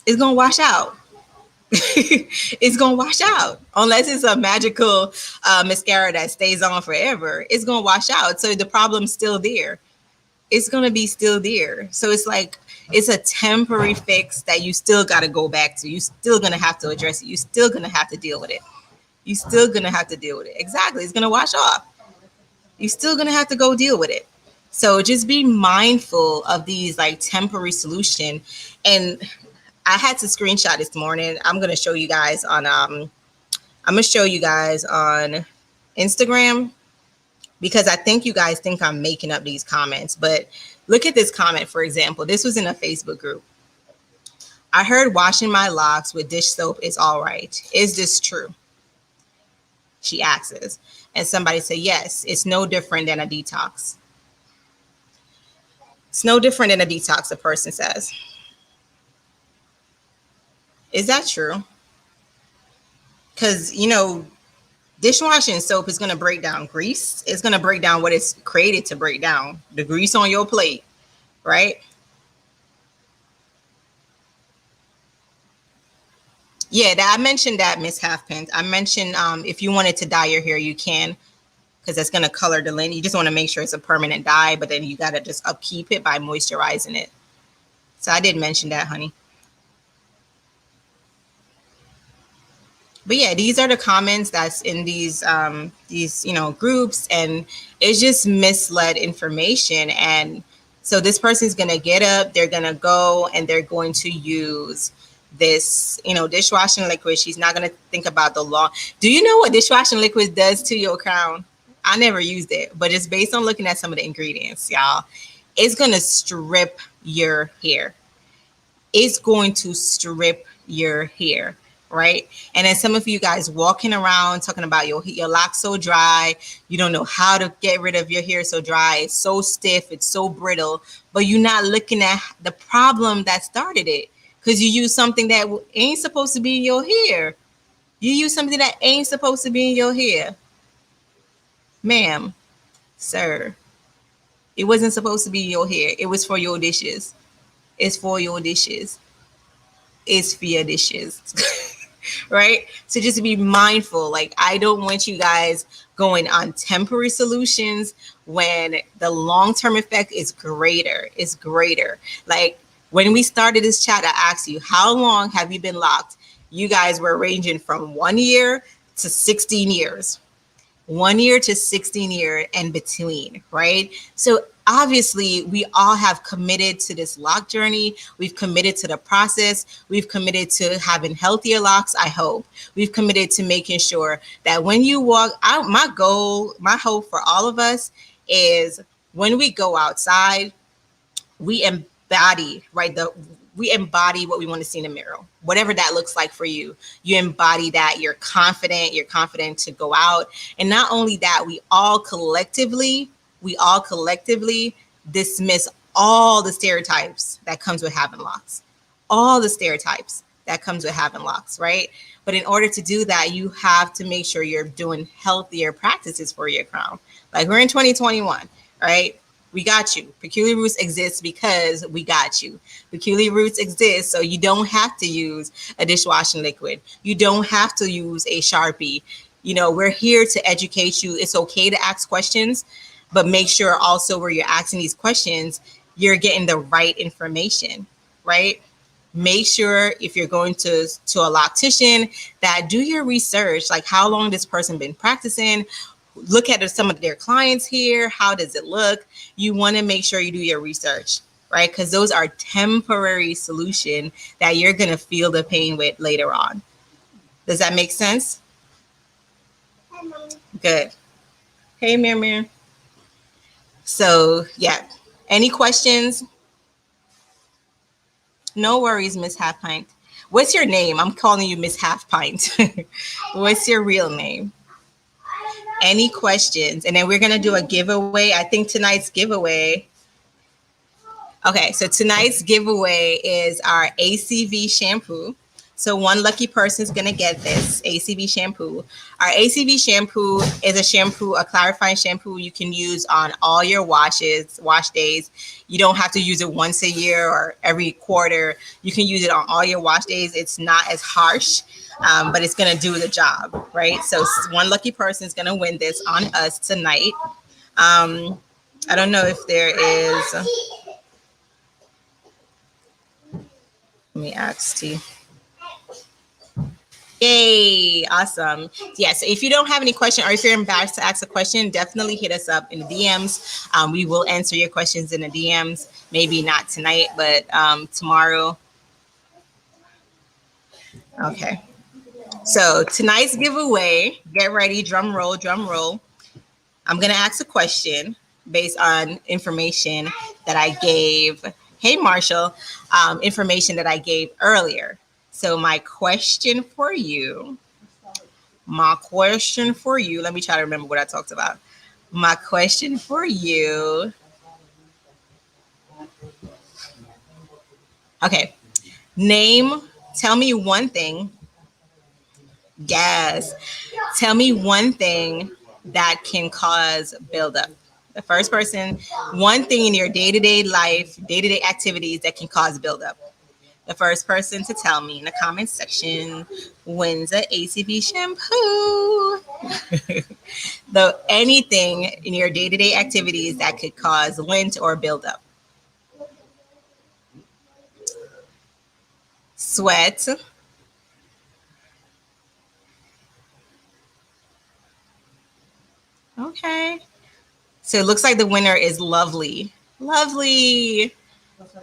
It's going to wash out. It's going to wash out. Unless it's a magical mascara that stays on forever, it's going to wash out. So the problem's still there. It's going to be still there. So it's like, it's a temporary fix that you still got to go back to. You're still going to have to address it. You're still going to have to deal with it. You're still going to have to deal with it. Exactly. It's going to wash off. You're still going to have to go deal with it. So just be mindful of these like temporary solution. And I had to screenshot this morning. I'm going to show you guys on Instagram, because I think you guys think I'm making up these comments. But look at this comment, for example. This was in a Facebook group. I heard washing my locks with dish soap is all right. Is this true? She asks. And somebody said, yes, it's no different than a detox. It's no different than a detox, a person says. Is that true? Because, dishwashing soap is going to break down grease. It's going to break down what it's created to break down, the grease on your plate, right? Yeah, I mentioned that, Miss Halfpint. I mentioned if you wanted to dye your hair, you can, because that's going to color the lint. You just want to make sure it's a permanent dye, but then you got to just upkeep it by moisturizing it. So I did mention that, honey. But yeah, these are the comments that's in these groups, and it's just misled information. And so this person's going to get up, they're going to go, and they're going to use this, dishwashing liquid. She's not going to think about the law. Do you know what dishwashing liquid does to your crown? I never used it, but just based on looking at some of the ingredients, y'all, it's going to strip your hair. It's going to strip your hair, right? And then some of you guys walking around talking about your locks so dry, you don't know how to get rid of your hair so dry, it's so stiff, it's so brittle, but you're not looking at the problem that started it, because you use something that ain't supposed to be in your hair. You use something that ain't supposed to be in your hair. Ma'am, sir, it wasn't supposed to be in your hair. It was for your dishes. It's for your dishes. It's for your dishes. Right? So just be mindful. Like, I don't want you guys going on temporary solutions when the long-term effect is greater. It's greater. Like, when we started this chat, I asked you, how long have you been locked? You guys were ranging from 1 year to 16 years. 1 year to 16 years and between, right? So obviously we all have committed to this lock journey. We've committed to the process. We've committed to having healthier locks, I hope. We've committed to making sure that when you walk out, my goal, my hope for all of us is when we go outside, we embody, right? We embody what we want to see in the mirror, whatever that looks like for you. You embody that. You're confident to go out. And not only that, we all collectively dismiss all the stereotypes that comes with having locks. All the stereotypes that comes with having locks, right? But in order to do that, you have to make sure you're doing healthier practices for your crown. Like, we're in 2021, right? We got you. Peculiar Roots exists because we got you. Peculiar Roots exists so you don't have to use a dishwashing liquid. You don't have to use a Sharpie. We're here to educate you. It's okay to ask questions, but make sure also where you're asking these questions, you're getting the right information, right? Make sure if you're going to a loctician that do your research, like how long this person been practicing, look at some of their clients here. How does it look? You want to make sure you do your research, right? Because those are temporary solution that you're going to feel the pain with later on. Does that make sense? Good. Hey, Mir. So, yeah. Any questions? No worries, Miss Half Pint. What's your name? I'm calling you Miss Half Pint. What's your real name? Any questions? And then we're going to do a giveaway. I think tonight's giveaway. Okay, so tonight's giveaway is our ACV shampoo. So one lucky person is going to get this ACV shampoo. Our ACV shampoo is a shampoo, a clarifying shampoo you can use on all your wash days. You don't have to use it once a year or every quarter. You can use it on all your wash days. It's not as harsh, but it's going to do the job, right? So one lucky person is going to win this on us tonight. I don't know if there is. Let me ask T. Yay, awesome. Yeah, so if you don't have any question or if you're embarrassed to ask a question, definitely hit us up in the DMs. We will answer your questions in the DMs. Maybe not tonight, but tomorrow. Okay. So tonight's giveaway, get ready, drum roll, drum roll. I'm going to ask a question based on information that I gave hey, Marshall, information that I gave earlier. So my question for you, let me try to remember what I talked about. My question for you. Okay. Tell me one thing. Yes. Tell me one thing that can cause buildup. The first person, one thing in your day-to-day life, day-to-day activities that can cause buildup. The first person to tell me in the comments section wins an ACV shampoo. Anything in your day-to-day activities that could cause lint or buildup. Sweat. Okay. So it looks like the winner is Lovely. Lovely. Look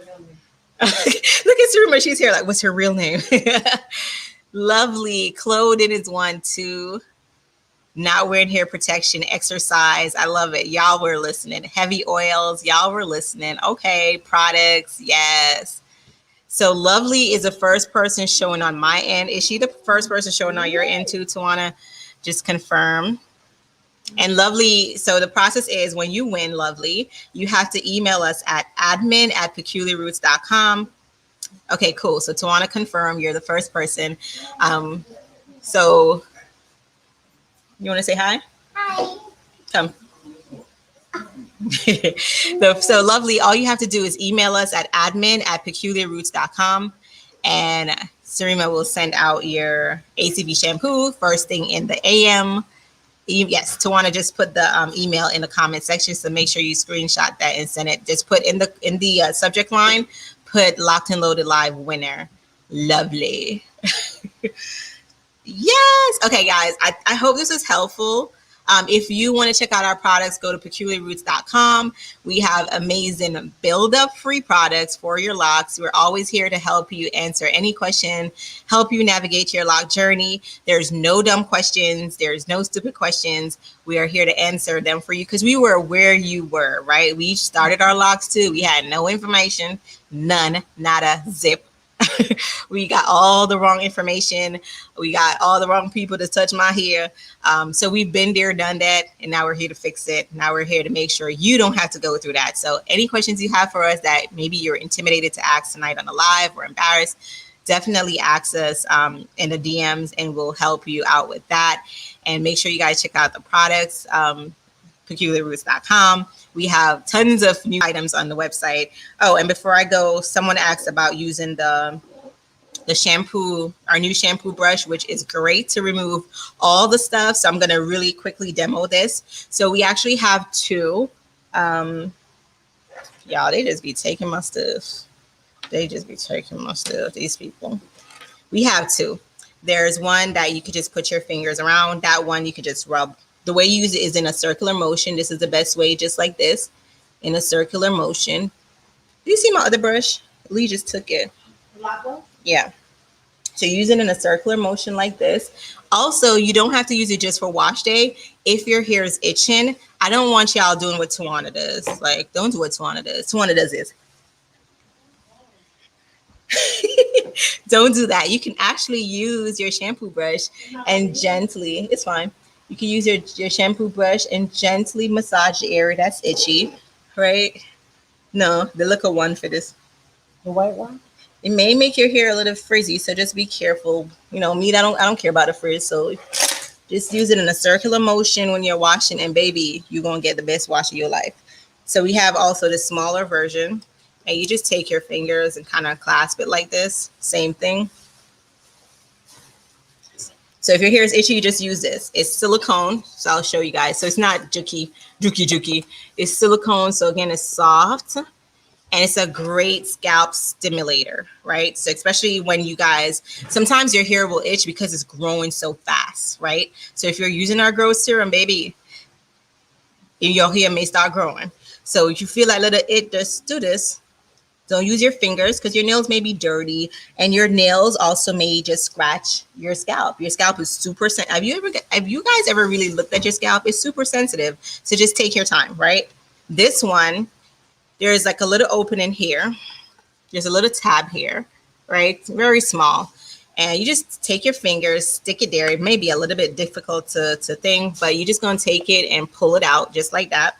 at Saruma. She's here. Like, what's her real name? Lovely. Clothing is one, too. Not wearing hair protection, exercise. I love it. Y'all were listening. Heavy oils. Y'all were listening. Okay. Products. Yes. So Lovely is the first person showing on my end. Is she the first person showing on your end too, Tawana? Just confirm. And Lovely, so the process is when you win, Lovely, you have to email us at admin@peculiarroots.com. Okay, cool. So Tawana, confirm you're the first person. So you want to say hi? Hi. Come. So Lovely, all you have to do is email us at admin@peculiarroots.com, and Sarima will send out your ACV shampoo first thing in the AM. Yes, Tawana, just put the email in the comment section. So make sure you screenshot that and send it. Just put in the subject line, put Locked and Loaded Live winner. Lovely. Yes. Okay, guys, I hope this was helpful. If you want to check out our products, go to peculiarroots.com. We have amazing build-up free products for your locks. We're always here to help you answer any question, help you navigate your lock journey. There's no dumb questions. There's no stupid questions. We are here to answer them for you because we were where you were, right? We started our locks too. We had no information, none, nada, zip. We got all the wrong information. We got all the wrong people to touch my hair. So we've been there, done that, and now we're here to fix it. Now we're here to make sure you don't have to go through that. So any questions you have for us that maybe you're intimidated to ask tonight on the live or embarrassed, definitely ask us in the DMs and we'll help you out with that. And make sure you guys check out the products, peculiarroots.com. We have tons of new items on the website. Oh, and before I go, someone asked about using the shampoo, our new shampoo brush, which is great to remove all the stuff. So I'm going to really quickly demo this. So we actually have two. Y'all, they just be taking my stuff. These people. We have two. There's one that you could just put your fingers around. That one you could just rub. The way you use it is in a circular motion. This is the best way, just like this, in a circular motion. Do you see my other brush? Lee just took it. Yeah. So use it in a circular motion like this. Also, you don't have to use it just for wash day. If your hair is itching, I don't want y'all doing what Tawana does. Like, don't do what Tawana does. Tawana does this. Don't do that. You can actually use your shampoo brush and gently, it's fine. You can use your shampoo brush and gently massage the area that's itchy, right? No, the liquor one for this. The white one? It may make your hair a little frizzy, so just be careful. You know, me, I don't care about the frizz, so just use it in a circular motion when you're washing, and baby, you're gonna get the best wash of your life. So we have also the smaller version, and you just take your fingers and kind of clasp it like this. Same thing. So if your hair is itchy, you just use this. It's silicone, so I'll show you guys. So it's not juky. It's silicone, so again, it's soft. And it's a great scalp stimulator, right? So especially when you guys, sometimes your hair will itch because it's growing so fast, right? So if you're using our growth serum, baby, your hair may start growing. So if you feel like little it, just do this. Don't use your fingers because your nails may be dirty, and your nails also may just scratch your scalp. Your scalp is super sensitive. Have you guys ever really looked at your scalp? It's super sensitive. So just take your time, right? This one, there's like a little opening here. there's a little tab here, right? Very small. And you just take your fingers, stick it there. It may be a little bit difficult to think, but you're just going to take it and pull it out just like that.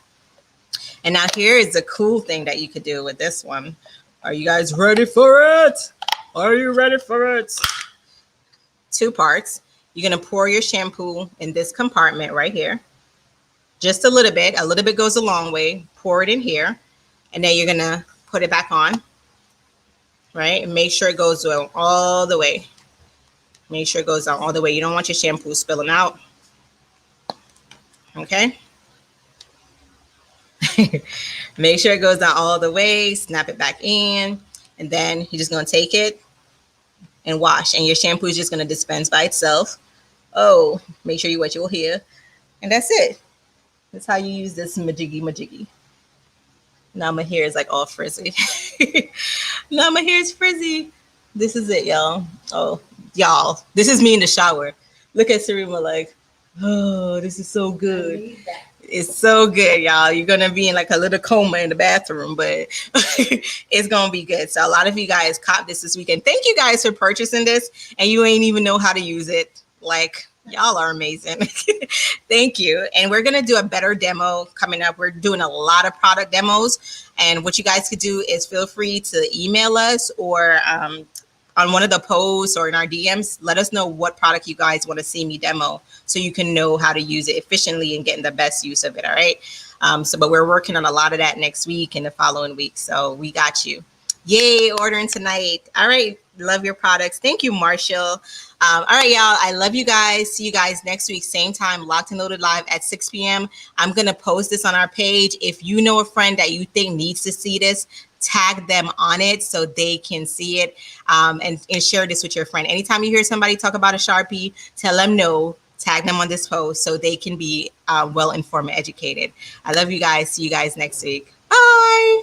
And now here is the cool thing that you could do with this one. Are you guys ready for it? Are you ready for it? 2 parts. You're going to pour your shampoo in this compartment right here. Just a little bit. A little bit goes a long way. Pour it in here. And then you're going to put it back on. Right? And make sure it goes all the way. Make sure it goes down all the way. You don't want your shampoo spilling out. Okay? Make sure it goes down all the way. Snap it back in. And then you're just going to take it and wash. And your shampoo is just going to dispense by itself. Oh, make sure you wet your hair. And that's it. That's how you use this majiggy. Now my hair is like all frizzy. Now my hair is frizzy. This is it, y'all. Oh, y'all. This is me in the shower. Look at Sarima like, oh, this is so good. It's so good, y'all. You're going to be in like a little coma in the bathroom, but it's going to be good. So a lot of you guys caught this weekend. Thank you guys for purchasing this, and you ain't even know how to use it. Like, y'all are amazing. Thank you. And we're going to do a better demo coming up. We're doing a lot of product demos. And what you guys could do is feel free to email us or on one of the posts or in our DMs, let us know what product you guys want to see me demo so you can know how to use it efficiently and getting the best use of it. All right. But we're working on a lot of that next week and the following week. So we got you. Yay, ordering tonight. All right. Love your products. Thank you, Marshall. All right, y'all. I love you guys. See you guys next week, same time, Locked and Loaded live at 6 p.m. I'm going to post this on our page. If you know a friend that you think needs to see this, tag them on it so they can see it, and share this with your friend. Anytime you hear somebody talk about a Sharpie, tell them no, tag them on this post so they can be well informed and educated. I love you guys. See you guys next week. Bye.